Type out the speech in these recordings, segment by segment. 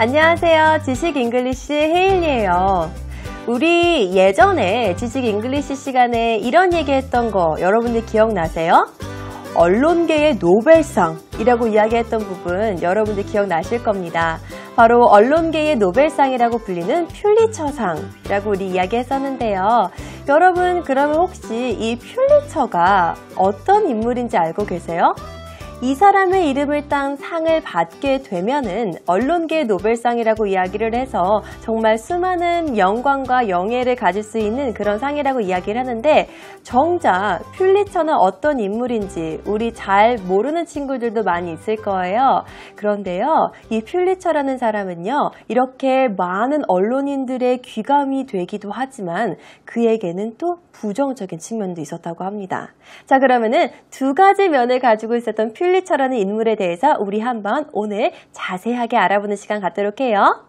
안녕하세요. 지식 잉글리시 헤일리예요. 우리 예전에 지식 잉글리시 시간에 이런 얘기했던 거 여러분들 기억나세요? 언론계의 노벨상이라고 이야기했던 부분 여러분들 기억나실 겁니다. 바로 언론계의 노벨상이라고 불리는 퓰리처상이라고 우리 이야기했었는데요. 여러분 그러면 혹시 이 퓰리처가 어떤 인물인지 알고 계세요? 이 사람의 이름을 딴 상을 받게 되면은 언론계의 노벨상이라고 이야기를 해서 정말 수많은 영광과 영예를 가질 수 있는 그런 상이라고 이야기를 하는데 정작 퓰리처는 어떤 인물인지 우리 잘 모르는 친구들도 많이 있을 거예요. 그런데요, 이 퓰리처라는 사람은요, 이렇게 많은 언론인들의 귀감이 되기도 하지만 그에게는 또 부정적인 측면도 있었다고 합니다. 자, 그러면은 두 가지 면을 가지고 있었던 퓰리처라는 인물에 대해서 우리 한번 오늘 자세하게 알아보는 시간 갖도록 해요.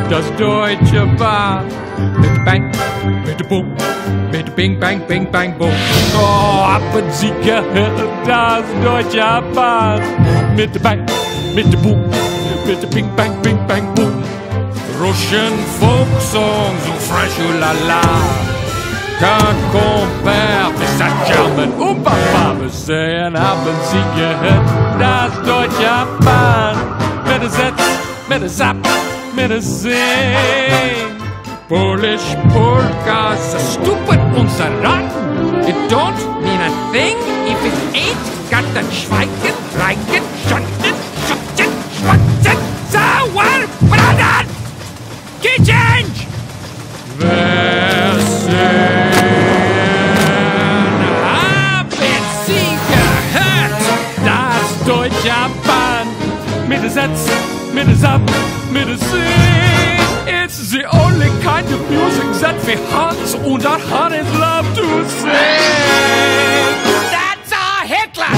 Das Deutsche Bahn mit Bang, mit Boom, mit Bing, Bang, Bing, Bang, Boom. Oh, haben Sie gehört, das Deutsche Bahn mit Bang, mit Boom, mit Bing, Bang, Bing, Bang, Boom. Russian folk songs, so fresh, ooh la la. Can't compare with that German Papa saying, haben Sie gehört, das Deutsche Bahn mit der Setz, mit der Zap, mit der Sing. Polish polkas are stupid und verraten. It don't mean a thing if it ain't got the Schweigen, Reigen, Schotten, Schotten, Schwatzen, Sauerbraten. Key change! Wer haben Sie gehört? Das Deutsche Bahn mit der Setz, mit der Zap, mit der Sing. It's the only kind of music that we Hans und Hannes love to sing. That's a Hitler!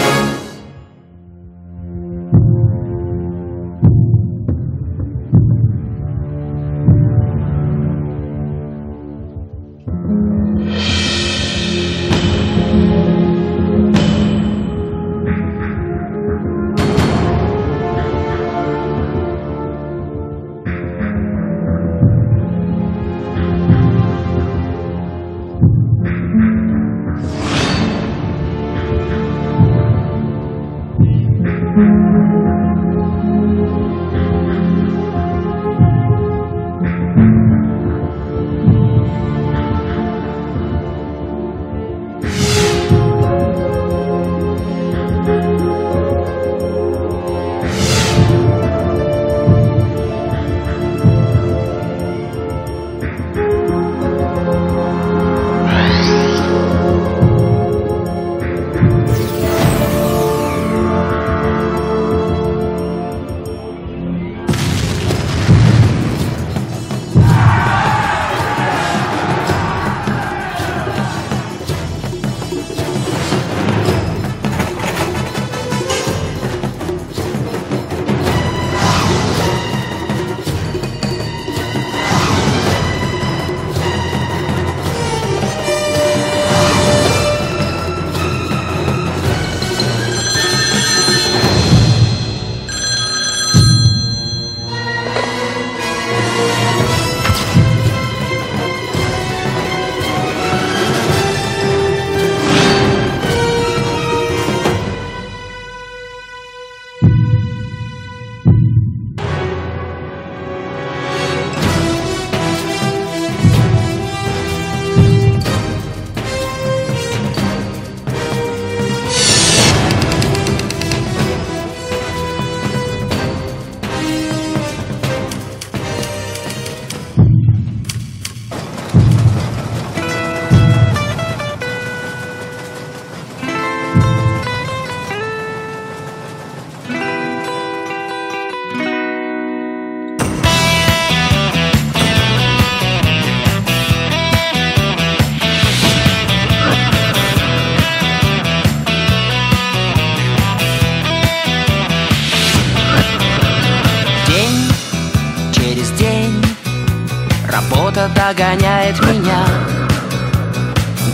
догоняет меня.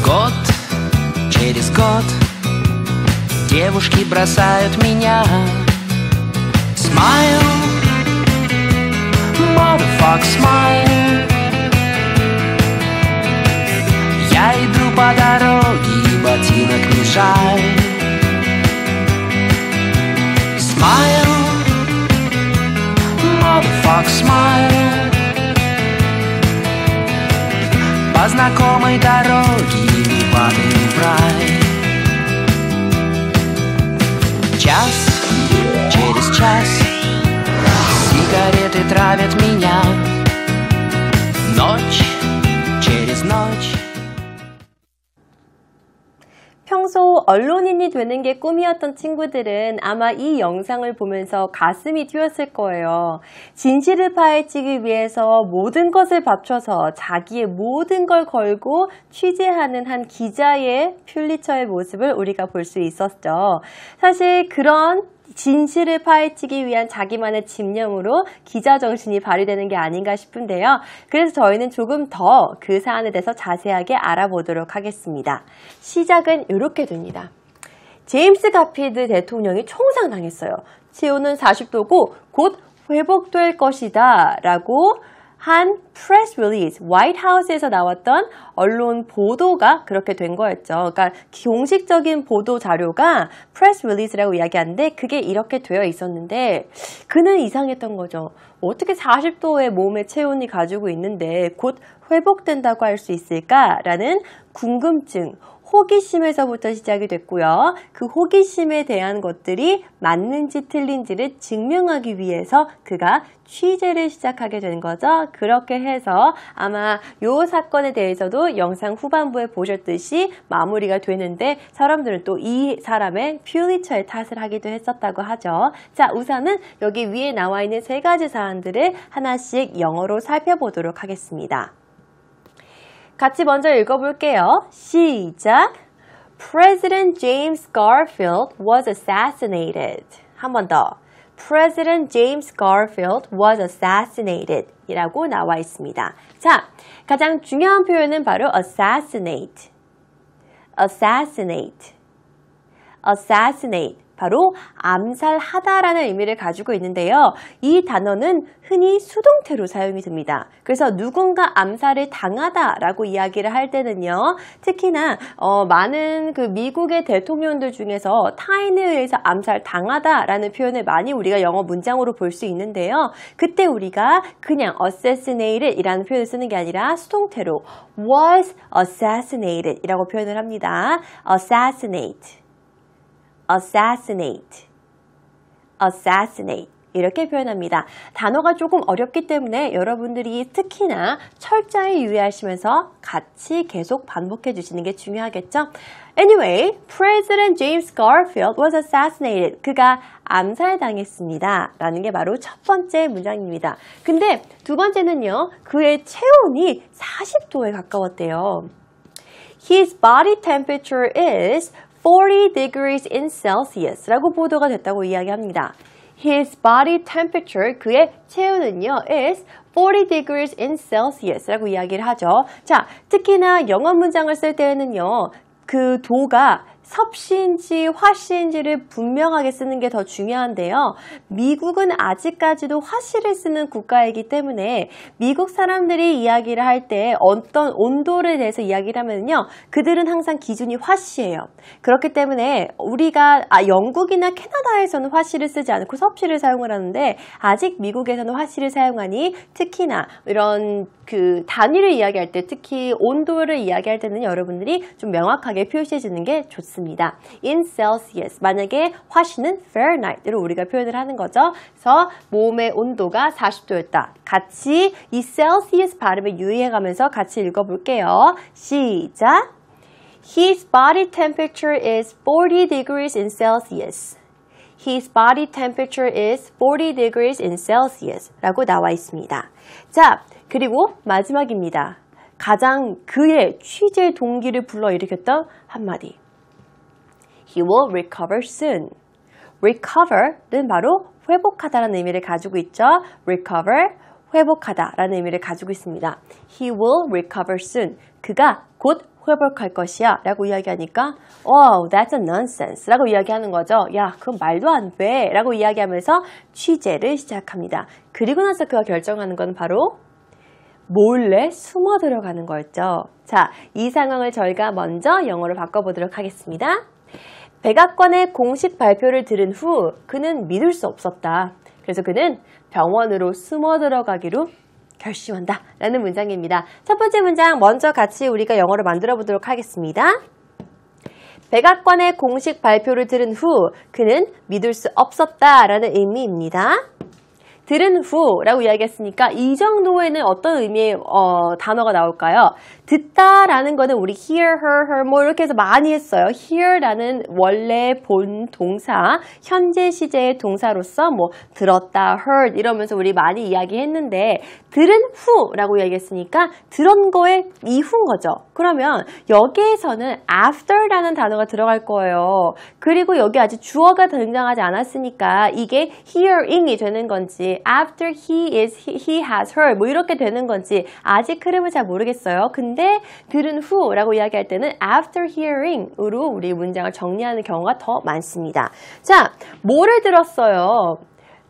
Год через год девушки бросают меня. Smile, motherfuck, smile. Я иду по дороге, и ботинок не жаль. Smile, motherfuck, smile. По знакомой дороге не падаю в рай. Час через час сигареты травят меня. Ночь через ночь. 평소 언론인이 되는 게 꿈이었던 친구들은 아마 이 영상을 보면서 가슴이 뛰었을 거예요. 진실을 파헤치기 위해서 모든 것을 바쳐서 자기의 모든 걸 걸고 취재하는 한 기자의 퓰리처의 모습을 우리가 볼 수 있었죠. 사실 그런 진실을 파헤치기 위한 자기만의 집념으로 기자 정신이 발휘되는 게 아닌가 싶은데요. 그래서 저희는 조금 더 그 사안에 대해서 자세하게 알아보도록 하겠습니다. 시작은 이렇게 됩니다. 제임스 가필드 대통령이 총상당했어요. 체온은 40도고 곧 회복될 것이다 라고 한 프레스 릴리즈, 화이트하우스에서 나왔던 언론 보도가 그렇게 된 거였죠. 그러니까 공식적인 보도 자료가 프레스 릴리즈라고 이야기하는데 그게 이렇게 되어 있었는데 그는 이상했던 거죠. 어떻게 40도의 몸의 체온이 가지고 있는데 곧 회복된다고 할 수 있을까라는 궁금증, 호기심에서부터 시작이 됐고요. 그 호기심에 대한 것들이 맞는지 틀린지를 증명하기 위해서 그가 취재를 시작하게 된 거죠. 그렇게 해서 아마 이 사건에 대해서도 영상 후반부에 보셨듯이 마무리가 되는데 사람들은 또 이 사람의 퓰리처의 탓을 하기도 했었다고 하죠. 자, 우선은 여기 위에 나와 있는 세 가지 사안들을 하나씩 영어로 살펴보도록 하겠습니다. 같이 먼저 읽어볼게요. 시작! President James Garfield was assassinated. 한 번 더. President James Garfield was assassinated 이라고 나와 있습니다. 자, 가장 중요한 표현은 바로 assassinate. assassinate. assassinate. 바로 암살하다라는 의미를 가지고 있는데요. 이 단어는 흔히 수동태로 사용이 됩니다. 그래서 누군가 암살을 당하다라고 이야기를 할 때는요. 특히나 많은 그 미국의 대통령들 중에서 타인에 의해서 암살당하다라는 표현을 많이 우리가 영어 문장으로 볼 수 있는데요. 그때 우리가 그냥 assassinated 이라는 표현을 쓰는 게 아니라 수동태로 was assassinated 이라고 표현을 합니다. assassinate. assassinate, assassinate 이렇게 표현합니다. 단어가 조금 어렵기 때문에 여러분들이 특히나 철저히 유의하시면서 같이 계속 반복해 주시는 게 중요하겠죠? Anyway, President James Garfield was assassinated. 그가 암살당했습니다. 라는 게 바로 첫 번째 문장입니다. 근데 두 번째는요. 그의 체온이 40도에 가까웠대요. His body temperature is 40 degrees in Celsius 라고 보도가 됐다고 이야기합니다. His body temperature, 그의 체온은요, is 40 degrees in Celsius 라고 이야기를 하죠. 자, 특히나 영어 문장을 쓸 때는요, 그 도가 섭씨인지 화씨인지를 분명하게 쓰는 게 더 중요한데요. 미국은 아직까지도 화씨를 쓰는 국가이기 때문에 미국 사람들이 이야기를 할 때 어떤 온도를 대해서 이야기를 하면요. 그들은 항상 기준이 화씨예요. 그렇기 때문에 우리가 영국이나 캐나다에서는 화씨를 쓰지 않고 섭씨를 사용을 하는데 아직 미국에서는 화씨를 사용하니 특히나 이런 그 단위를 이야기할 때 특히 온도를 이야기할 때는 여러분들이 좀 명확하게 표시해 주는 게 좋습니다. In Celsius. 만약에 화씨는 Fahrenheit로 우리가 표현을 하는 거죠. 그래서 몸의 온도가 40도였다. 같이 이 Celsius 발음에 유의해가면서 같이 읽어볼게요. 시작! His body temperature is 40 degrees in Celsius. His body temperature is 40 degrees in Celsius 라고 나와 있습니다. 자, 그리고 마지막입니다. 가장 그의 취재 동기를 불러일으켰던 한마디. He will recover soon. Recover는 바로 회복하다라는 의미를 가지고 있죠. Recover, 회복하다라는 의미를 가지고 있습니다. He will recover soon. 그가 곧 회복할 것이야 라고 이야기하니까 Oh, that's a nonsense 라고 이야기하는 거죠. 야, 그건 말도 안 돼 라고 이야기하면서 취재를 시작합니다. 그리고 나서 그가 결정하는 건 바로 몰래 숨어 들어가는 거였죠. 자, 이 상황을 저희가 먼저 영어로 바꿔보도록 하겠습니다. 백악관의 공식 발표를 들은 후 그는 믿을 수 없었다. 그래서 그는 병원으로 숨어 들어가기로 결심한다 라는 문장입니다. 첫 번째 문장 먼저 같이 우리가 영어로 만들어 보도록 하겠습니다. 백악관의 공식 발표를 들은 후 그는 믿을 수 없었다 라는 의미입니다. 들은 후라고 이야기했으니까 이 정도에는 어떤 의미의 단어가 나올까요? 듣다라는 거는 우리 hear, her 뭐 이렇게 해서 많이 했어요. hear라는 원래 본 동사, 현재 시제의 동사로서 뭐 들었다, heard 이러면서 우리 많이 이야기했는데 들은 후라고 이야기했으니까 들은 거의 이후인 거죠. 그러면 여기에서는 after라는 단어가 들어갈 거예요. 그리고 여기 아직 주어가 등장하지 않았으니까 이게 hearing이 되는 건지 after he has heard 뭐 이렇게 되는 건지 아직 흐름을 잘 모르겠어요. 근데 들은 후라고 이야기할 때는 after hearing으로 우리 문장을 정리하는 경우가 더 많습니다. 자, 뭐를 들었어요?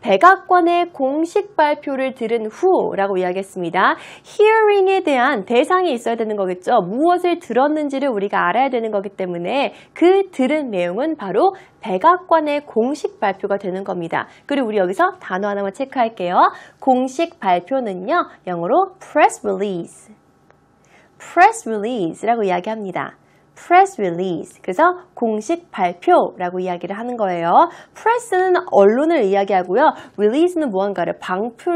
백악관의 공식 발표를 들은 후라고 이야기했습니다. hearing에 대한 대상이 있어야 되는 거겠죠. 무엇을 들었는지를 우리가 알아야 되는 거기 때문에 그 들은 내용은 바로 백악관의 공식 발표가 되는 겁니다. 그리고 우리 여기서 단어 하나만 체크할게요. 공식 발표는요, 영어로 press release. press release라고 이야기합니다. press release. 그래서 공식 발표라고 이야기를 하는 거예요. press는 언론을 이야기하고요. release는 무언가를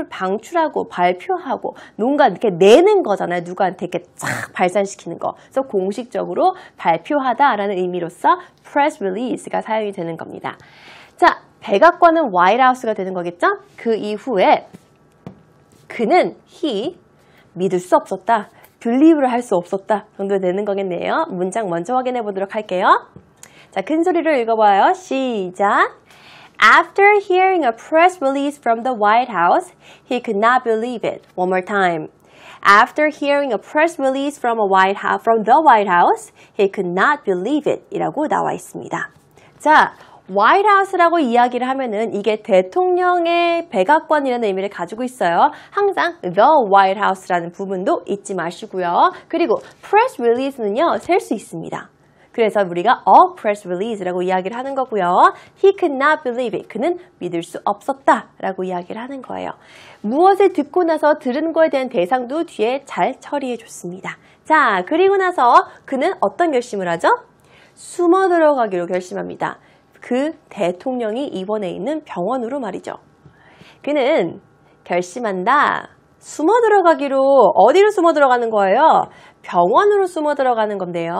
방출하고 발표하고 뭔가 이렇게 내는 거잖아요. 누구한테 이렇게 쫙 발산시키는 거. 그래서 공식적으로 발표하다라는 의미로서 press release가 사용이 되는 겁니다. 자, 백악관은 화이트하우스가 되는 거겠죠? 그 이후에 그는 he 믿을 수 없었다. believe를 할 수 없었다 정도 되는 거겠네요. 문장 먼저 확인해 보도록 할게요. 자, 큰 소리로 읽어봐요. 시작. After hearing a press release from the White House, he could not believe it. One more time. After hearing a press release from the White House, he could not believe it. 이라고 나와 있습니다. 자, 화이트하우스라고 이야기를 하면은 이게 대통령의 백악관이라는 의미를 가지고 있어요. 항상 the White House라는 부분도 잊지 마시고요. 그리고 press release는요, 셀 수 있습니다. 그래서 우리가 a press release라고 이야기를 하는 거고요. He could not believe it. 그는 믿을 수 없었다라고 이야기를 하는 거예요. 무엇을 듣고 나서 들은 거에 대한 대상도 뒤에 잘 처리해 줬습니다. 자, 그리고 나서 그는 어떤 결심을 하죠? 숨어 들어가기로 결심합니다. 그 대통령이 입원해 있는 병원으로 말이죠. 그는 결심한다. 숨어 들어가기로 어디로 숨어 들어가는 거예요? 병원으로 숨어 들어가는 건데요.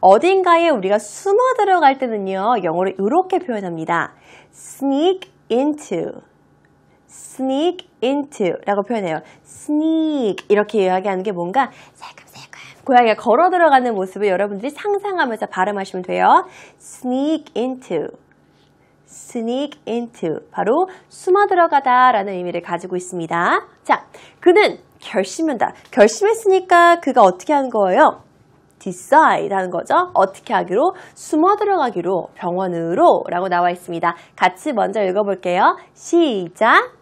어딘가에 우리가 숨어 들어갈 때는요. 영어로 이렇게 표현합니다. sneak into. sneak into 라고 표현해요. sneak 이렇게 이야기하는 게 뭔가 살금살금 고양이가 걸어 들어가는 모습을 여러분들이 상상하면서 발음하시면 돼요. sneak into. sneak into. 바로 숨어 들어가다 라는 의미를 가지고 있습니다. 자, 그는 결심한다. 결심했으니까 그가 어떻게 하는 거예요? decide 하는 거죠. 어떻게 하기로? 숨어 들어가기로 병원으로 라고 나와 있습니다. 같이 먼저 읽어볼게요. 시작!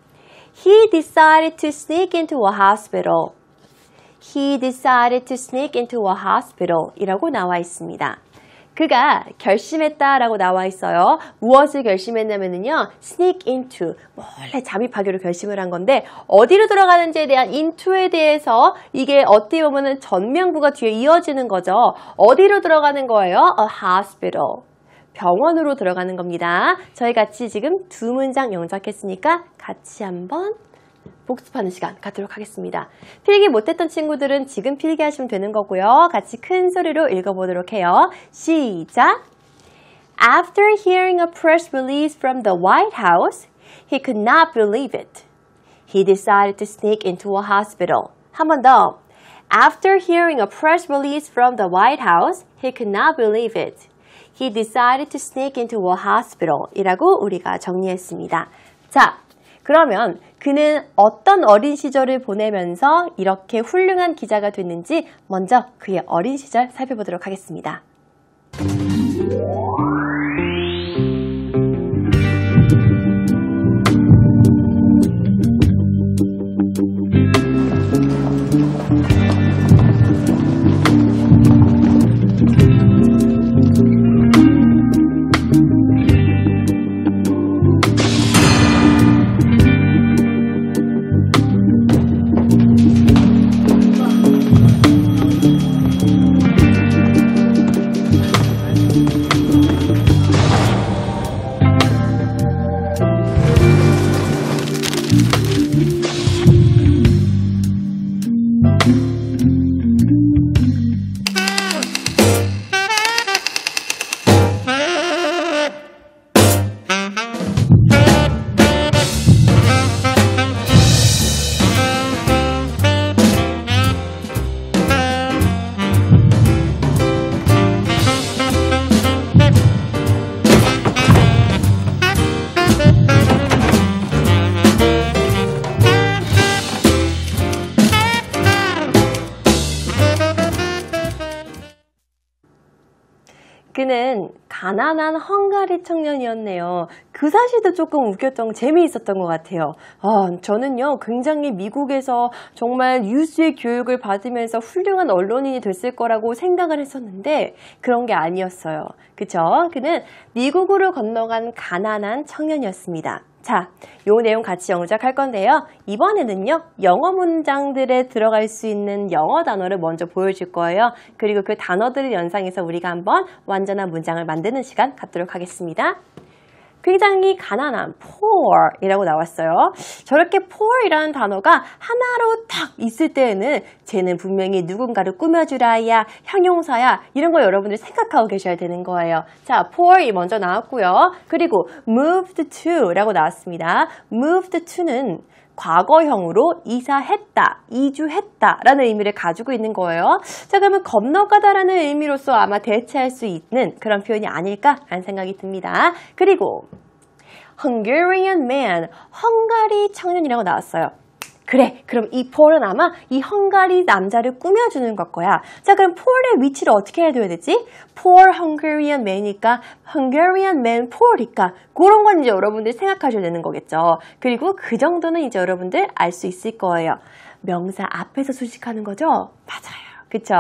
He decided to sneak into a hospital. He decided to sneak into a hospital 이라고 나와 있습니다. 그가 결심했다 라고 나와 있어요. 무엇을 결심했냐면요. sneak into, 몰래 잠입하기로 결심을 한 건데 어디로 들어가는지에 대한 into에 대해서 이게 어떻게 보면 전명구가 뒤에 이어지는 거죠. 어디로 들어가는 거예요? A hospital. 병원으로 들어가는 겁니다. 저희 같이 지금 두 문장 영작했으니까 같이 한번 복습하는 시간 갖도록 하겠습니다. 필기 못했던 친구들은 지금 필기하시면 되는 거고요. 같이 큰 소리로 읽어보도록 해요. 시작! After hearing a press release from the White House, he could not believe it. He decided to sneak into a hospital. 한 번 더. After hearing a press release from the White House, he could not believe it. He decided to sneak into a hospital. 이라고 우리가 정리했습니다. 자, 그러면 그는 어떤 어린 시절을 보내면서 이렇게 훌륭한 기자가 됐는지 먼저 그의 어린 시절 살펴보도록 하겠습니다. 그는 가난한 헝가리 청년이었네요. 그 사실도 조금 웃겼던, 재미있었던 것 같아요. 저는요, 굉장히 미국에서 정말 유수의 교육을 받으면서 훌륭한 언론인이 됐을 거라고 생각을 했었는데 그런 게 아니었어요. 그쵸? 그는 미국으로 건너간 가난한 청년이었습니다. 자, 요 내용 같이 영작할 건데요. 이번에는요, 영어 문장들에 들어갈 수 있는 영어 단어를 먼저 보여줄 거예요. 그리고 그 단어들을 연상해서 우리가 한번 완전한 문장을 만드는 시간 갖도록 하겠습니다. 굉장히 가난한 poor이라고 나왔어요. 저렇게 poor이라는 단어가 하나로 딱 있을 때에는 쟤는 분명히 누군가를 꾸며줄 아이야, 형용사야, 이런 거 여러분들 생각하고 계셔야 되는 거예요. 자, poor이 먼저 나왔고요. 그리고 moved to라고 나왔습니다. moved to는 과거형으로 이사했다, 이주했다 라는 의미를 가지고 있는 거예요. 자, 그러면 건너가다라는 의미로서 아마 대체할 수 있는 그런 표현이 아닐까라는 생각이 듭니다. 그리고 Hungarian man, 헝가리 청년이라고 나왔어요. 그래, 그럼 이 poor은 아마 이 헝가리 남자를 꾸며주는 걸 거야. 자, 그럼 poor의 위치를 어떻게 해둬야 되지? poor Hungarian man이니까 Hungarian man poor이니까 그런 건 이제 여러분들 생각하셔야 되는 거겠죠. 그리고 그 정도는 이제 여러분들 알 수 있을 거예요. 명사 앞에서 수식하는 거죠? 맞아요. 그쵸?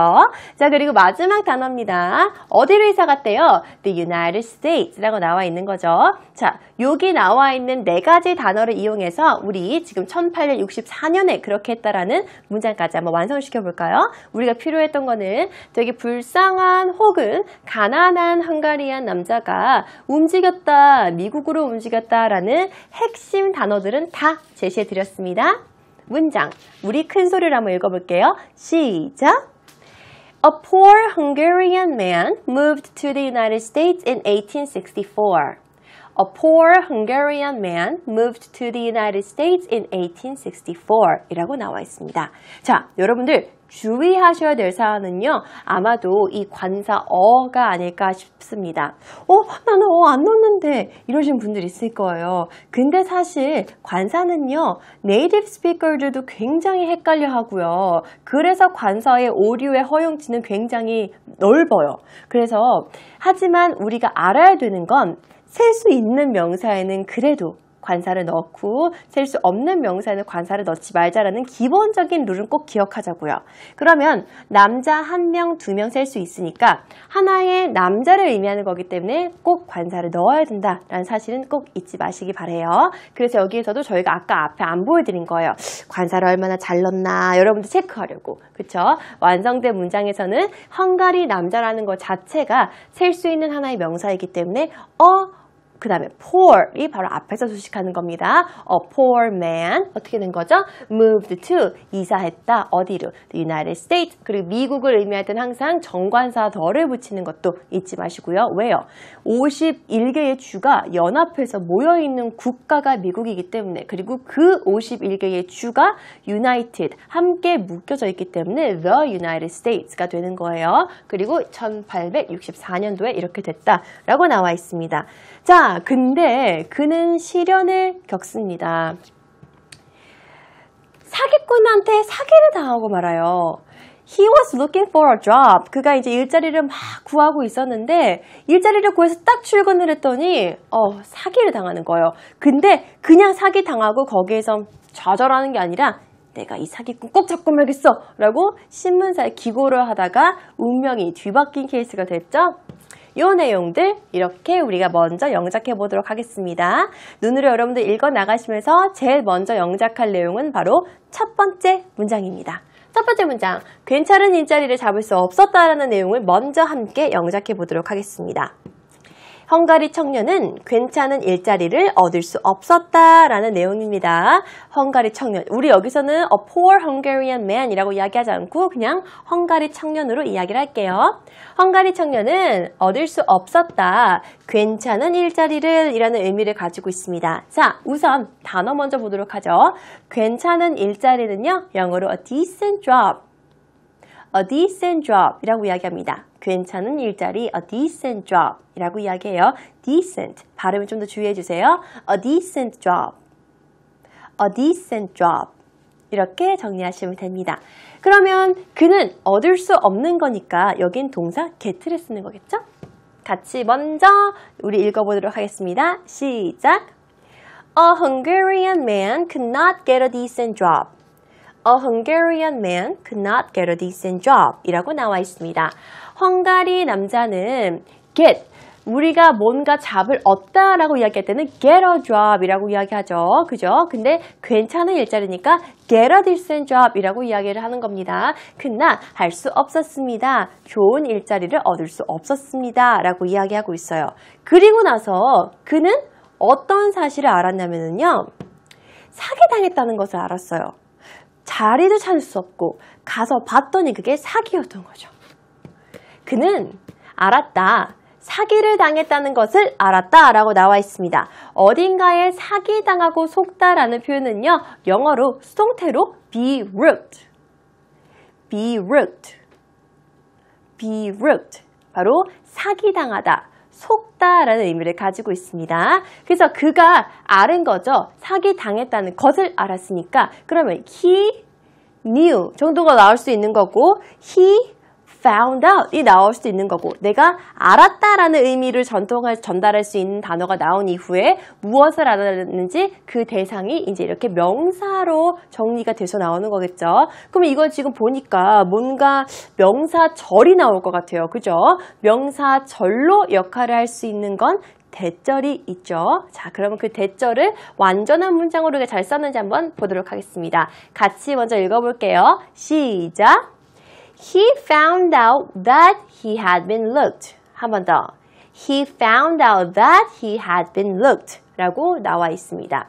자, 그리고 마지막 단어입니다. 어디로 이사 갔대요? The United States라고 나와 있는 거죠. 자, 여기 나와 있는 네 가지 단어를 이용해서 우리 지금 1864년에 그렇게 했다라는 문장까지 한번 완성시켜 볼까요? 우리가 필요했던 거는 되게 불쌍한 혹은 가난한 헝가리안 남자가 움직였다, 미국으로 움직였다라는 핵심 단어들은 다 제시해 드렸습니다. 문장, 우리 큰 소리로 한번 읽어볼게요. 시작! A poor Hungarian man moved to the United States in 1864. A poor Hungarian man moved to the United States in 1864 이라고 나와 있습니다. 자, 여러분들 주의하셔야 될 사안은요, 아마도 이 관사 어가 아닐까 싶습니다. 나는 안 넣었는데 이러신 분들 있을 거예요. 근데 사실 관사는요, 네이티브 스피커들도 굉장히 헷갈려 하고요. 그래서 관사의 오류의 허용치는 굉장히 넓어요. 그래서 하지만 우리가 알아야 되는 건 셀 수 있는 명사에는 그래도 관사를 넣고 셀 수 없는 명사에는 관사를 넣지 말자라는 기본적인 룰은 꼭 기억하자고요. 그러면 남자 1명, 2명 셀 수 있으니까 하나의 남자를 의미하는 거기 때문에 꼭 관사를 넣어야 된다라는 사실은 꼭 잊지 마시기 바래요. 그래서 여기에서도 저희가 아까 앞에 안 보여드린 거예요. 관사를 얼마나 잘 넣나 여러분들 체크하려고. 그렇죠? 완성된 문장에서는 헝가리 남자라는 것 자체가 셀 수 있는 하나의 명사이기 때문에 그 다음에 poor이 바로 앞에서 수식하는 겁니다. A poor man 어떻게 된 거죠? Moved to 이사했다. 어디로? The United States. 그리고 미국을 의미할 때는 항상 정관사 더를 붙이는 것도 잊지 마시고요. 왜요? 51개의 주가 연합해서 모여있는 국가가 미국이기 때문에 그리고 그 51개의 주가 United 함께 묶여져 있기 때문에 The United States가 되는 거예요. 그리고 1864년도에 이렇게 됐다라고 나와 있습니다. 자, 자, 근데 그는 시련을 겪습니다. 사기꾼한테 사기를 당하고 말아요. He was looking for a job. 그가 이제 일자리를 막 구하고 있었는데 일자리를 구해서 딱 출근을 했더니 사기를 당하는 거예요. 근데 그냥 사기 당하고 거기에서 좌절하는 게 아니라 내가 이 사기꾼 꼭 잡고 말겠어 라고 신문사에 기고를 하다가 운명이 뒤바뀐 케이스가 됐죠. 이 내용들 이렇게 우리가 먼저 영작해 보도록 하겠습니다. 눈으로 여러분들 읽어 나가시면서 제일 먼저 영작할 내용은 바로 첫 번째 문장입니다. 첫 번째 문장, 괜찮은 일자리를 잡을 수 없었다라는 내용을 먼저 함께 영작해 보도록 하겠습니다. 헝가리 청년은 괜찮은 일자리를 얻을 수 없었다라는 내용입니다. 헝가리 청년, 우리 여기서는 a poor Hungarian man이라고 이야기하지 않고 그냥 헝가리 청년으로 이야기를 할게요. 헝가리 청년은 얻을 수 없었다, 괜찮은 일자리를 이라는 의미를 가지고 있습니다. 자, 우선 단어 먼저 보도록 하죠. 괜찮은 일자리는요, 영어로 a decent job, a decent job 이라고 이야기합니다. 괜찮은 일자리, a decent job 이라고 이야기해요. decent, 발음을 좀 더 주의해 주세요. a decent job, a decent job 이렇게 정리하시면 됩니다. 그러면 그는 얻을 수 없는 거니까 여긴 동사 get를 쓰는 거겠죠? 같이 먼저 우리 읽어보도록 하겠습니다. 시작! A Hungarian man could not get a decent job. A Hungarian man could not get a decent job 이라고 나와 있습니다. 헝가리 남자는 get, 우리가 뭔가 잡을 얻다라고 이야기할 때는 get a job 이라고 이야기하죠. 그죠? 근데 괜찮은 일자리니까 get a decent job 이라고 이야기를 하는 겁니다. 그러나 할 수 없었습니다. 좋은 일자리를 얻을 수 없었습니다. 라고 이야기하고 있어요. 그리고 나서 그는 어떤 사실을 알았냐면요. 사기당했다는 것을 알았어요. 자리도 찾을 수 없고 가서 봤더니 그게 사기였던 거죠. 그는 알았다. 사기를 당했다는 것을 알았다 라고 나와 있습니다. 어딘가에 사기당하고 속다라는 표현은요. 영어로 수동태로 be rooked, be rooked, be rooked 바로 사기당하다, 속다라는 의미를 가지고 있습니다. 그래서 그가 알은 거죠. 사기당했다는 것을 알았으니까 그러면 he knew 정도가 나올 수 있는 거고 he found out 이 나올 수도 있는 거고 내가 알았다라는 의미를 전달할 수 있는 단어가 나온 이후에 무엇을 알았는지 그 대상이 이제 이렇게 명사로 정리가 돼서 나오는 거겠죠. 그러면 이거 지금 보니까 뭔가 명사절이 나올 것 같아요. 그죠? 명사절로 역할을 할 수 있는 건 대절이 있죠. 자, 그러면 그 대절을 완전한 문장으로 잘 썼는지 한번 보도록 하겠습니다. 같이 먼저 읽어볼게요. 시작! He found out that he had been looked. 한 번 더. He found out that he had been looked. 라고 나와 있습니다.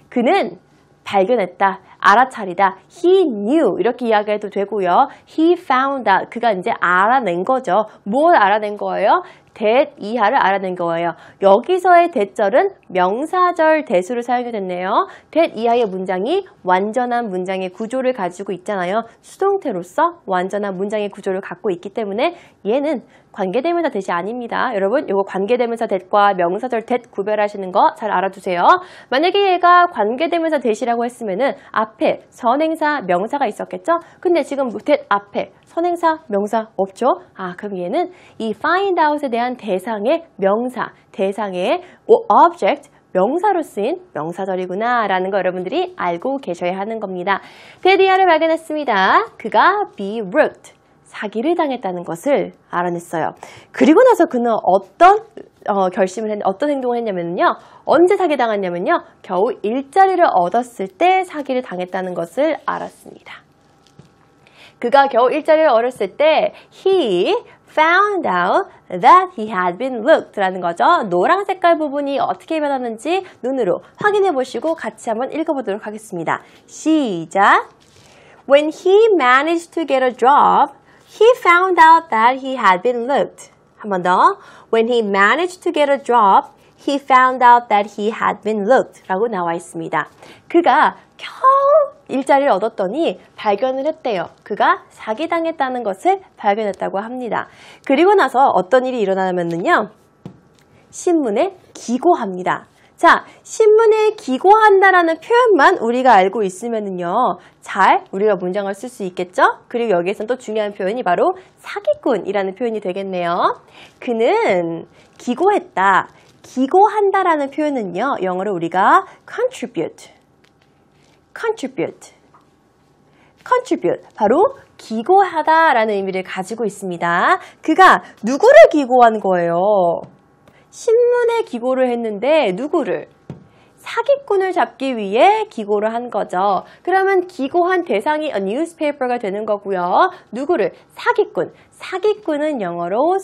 그는 발견했다, 알아차리다, he knew 이렇게 이야기해도 되고요. He found out, 그가 이제 알아낸 거죠. 뭘 알아낸 거예요? that 이하를 알아낸 거예요. 여기서의 that절은 명사절 that으로 사용이 됐네요. that 이하의 문장이 완전한 문장의 구조를 가지고 있잖아요. 수동태로서 완전한 문장의 구조를 갖고 있기 때문에 얘는 관계대명사 that이 아닙니다. 여러분 이거 관계대명사 that과 명사절 that 구별하시는 거 잘 알아두세요. 만약에 얘가 관계대명사 that이라고 했으면은 앞에 선행사, 명사가 있었겠죠? 근데 지금 that 앞에 선행사, 명사 없죠? 아, 그럼 얘는 이 find out에 대한 대상의 명사, 대상의 object, 명사로 쓰인 명사절이구나 라는 거 여러분들이 알고 계셔야 하는 겁니다. 테디아를 발견했습니다. 그가 be rooked, 사기를 당했다는 것을 알아냈어요. 그리고 나서 그는 어떤 어떤 행동을 했냐면요. 언제 사기당했냐면요. 겨우 일자리를 얻었을 때 사기를 당했다는 것을 알았습니다. 그가 겨우 일자리를 얻었을 때 he found out that he had been looked 라는 거죠. 노란 색깔 부분이 어떻게 변하는지 눈으로 확인해 보시고 같이 한번 읽어보도록 하겠습니다. 시작! When he managed to get a job, he found out that he had been looked. 한 번 더. When he managed to get a job, he found out that he had been looked 라고 나와 있습니다. 그가 겨우 일자리를 얻었더니 발견을 했대요. 그가 사기당했다는 것을 발견했다고 합니다. 그리고 나서 어떤 일이 일어나면은요. 신문에 기고합니다. 자, 신문에 기고한다라는 표현만 우리가 알고 있으면은요, 잘 우리가 문장을 쓸 수 있겠죠? 그리고 여기에서는 또 중요한 표현이 바로 사기꾼이라는 표현이 되겠네요. 그는 기고했다. 기고한다라는 표현은요, 영어로 우리가 contribute, 바로 기고하다라는 의미를 가지고 있습니다. 그가 누구를 기고한 거예요? 신문에 기고를 했는데 누구를? 사기꾼을 잡기 위해 기고를 한 거죠. 그러면 기고한 대상이 a newspaper가 되는 거고요. 누구를? 사기꾼. 사기꾼은 영어로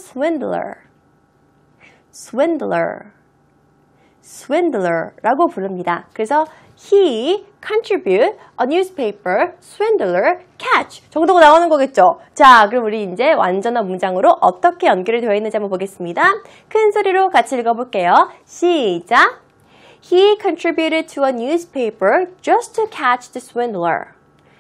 swindler라고 부릅니다. 그래서 he contribute a newspaper, swindler, catch 정도가 나오는 거겠죠. 자, 그럼 우리 이제 완전한 문장으로 어떻게 연결이 되어 있는지 한번 보겠습니다. 큰 소리로 같이 읽어볼게요. 시작! He contributed to a newspaper just to catch the swindler.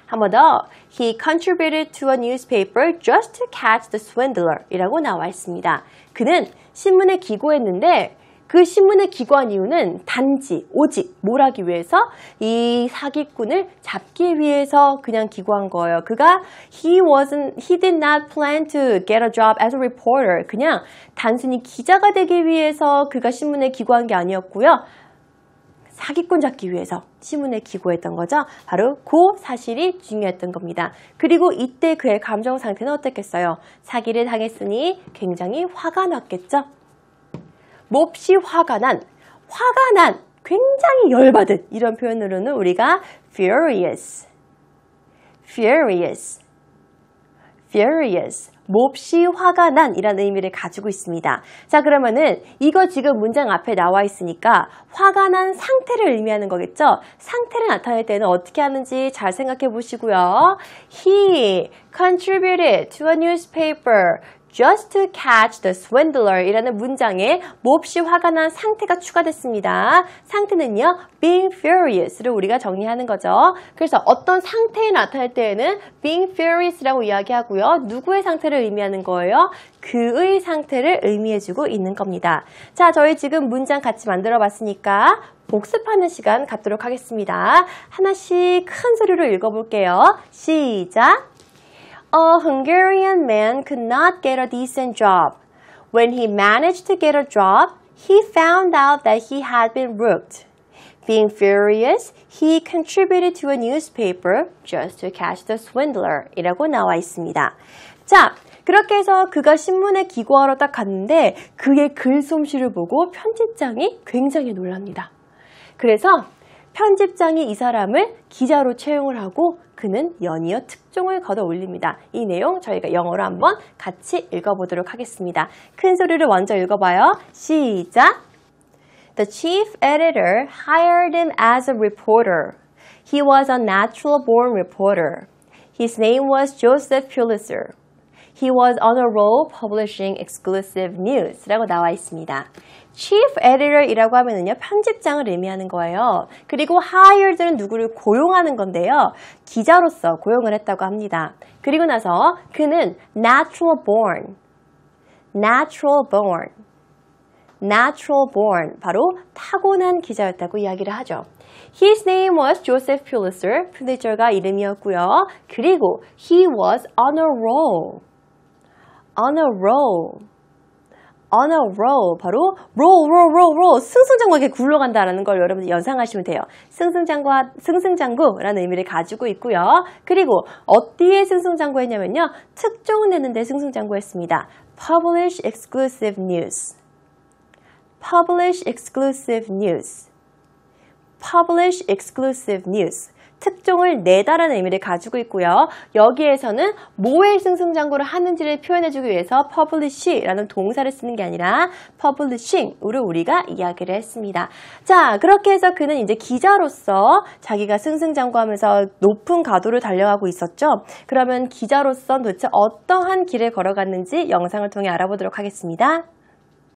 한 번 더. He contributed to a newspaper just to catch the swindler 이라고 나와 있습니다. 그는 신문에 기고했는데 그 신문에 기고한 이유는 단지, 오직 뭘 하기 위해서? 이 사기꾼을 잡기 위해서 그냥 기고한 거예요. 그가 he did not plan to get a job as a reporter. 그냥 단순히 기자가 되기 위해서 그가 신문에 기고한 게 아니었고요. 사기꾼 잡기 위해서 신문에 기고했던 거죠. 바로 그 사실이 중요했던 겁니다. 그리고 이때 그의 감정 상태는 어땠겠어요? 사기를 당했으니 굉장히 화가 났겠죠. 몹시 화가 난, 굉장히 열받은 이런 표현으로는 우리가 furious, 몹시 화가 난 이라는 의미를 가지고 있습니다. 자, 그러면은 이거 지금 문장 앞에 나와 있으니까 화가 난 상태를 의미하는 거겠죠? 상태를 나타낼 때는 어떻게 하는지 잘 생각해 보시고요. He contributed to a newspaper just to catch the swindler 이라는 문장에 몹시 화가 난 상태가 추가됐습니다. 상태는요, being furious를 우리가 정의하는 거죠. 그래서 어떤 상태에 나타날 때에는 being furious라고 이야기하고요. 누구의 상태를 의미하는 거예요? 그의 상태를 의미해주고 있는 겁니다. 자, 저희 지금 문장 같이 만들어 봤으니까 복습하는 시간 갖도록 하겠습니다. 하나씩 큰 소리로 읽어볼게요. 시작! A Hungarian man could not get a decent job. When he managed to get a job, he found out that he had been rooked. Being furious, he contributed to a newspaper just to catch the swindler 이라고 나와 있습니다. 자, 그렇게 해서 그가 신문에 기고하러 딱 갔는데 그의 글솜씨를 보고 편집장이 굉장히 놀랍니다. 그래서 편집장이 이 사람을 기자로 채용을 하고 그는 연이어 특종을 걷어 올립니다. 이 내용 저희가 영어로 한번 같이 읽어보도록 하겠습니다. 큰 소리를 먼저 읽어봐요. 시작! The chief editor hired him as a reporter. He was a natural-born reporter. His name was Joseph Pulitzer. He was on a roll publishing exclusive news 라고 나와 있습니다. Chief Editor이라고 하면은요, 편집장을 의미하는 거예요. 그리고 hired는 누구를 고용하는 건데요. 기자로서 고용을 했다고 합니다. 그리고 나서 그는 natural born, 바로 타고난 기자였다고 이야기를 하죠. His name was Joseph Pulitzer, 퓰리처가 이름이었고요. 그리고 he was on a roll, 바로 roll, 승승장구가 이렇게 굴러간다라는 걸 여러분들 연상하시면 돼요. 승승장구라는 의미를 가지고 있고요. 그리고 어디에 승승장구했냐면요, 특종을 내는데 승승장구했습니다. Publish exclusive news. 특종을 내다라는 의미를 가지고 있고요. 여기에서는 뭐의 승승장구를 하는지를 표현해주기 위해서 publish라는 동사를 쓰는 게 아니라 publishing으로 우리가 이야기를 했습니다. 자, 그렇게 해서 그는 이제 기자로서 자기가 승승장구하면서 높은 가도를 달려가고 있었죠. 그러면 기자로서 도대체 어떠한 길을 걸어갔는지 영상을 통해 알아보도록 하겠습니다.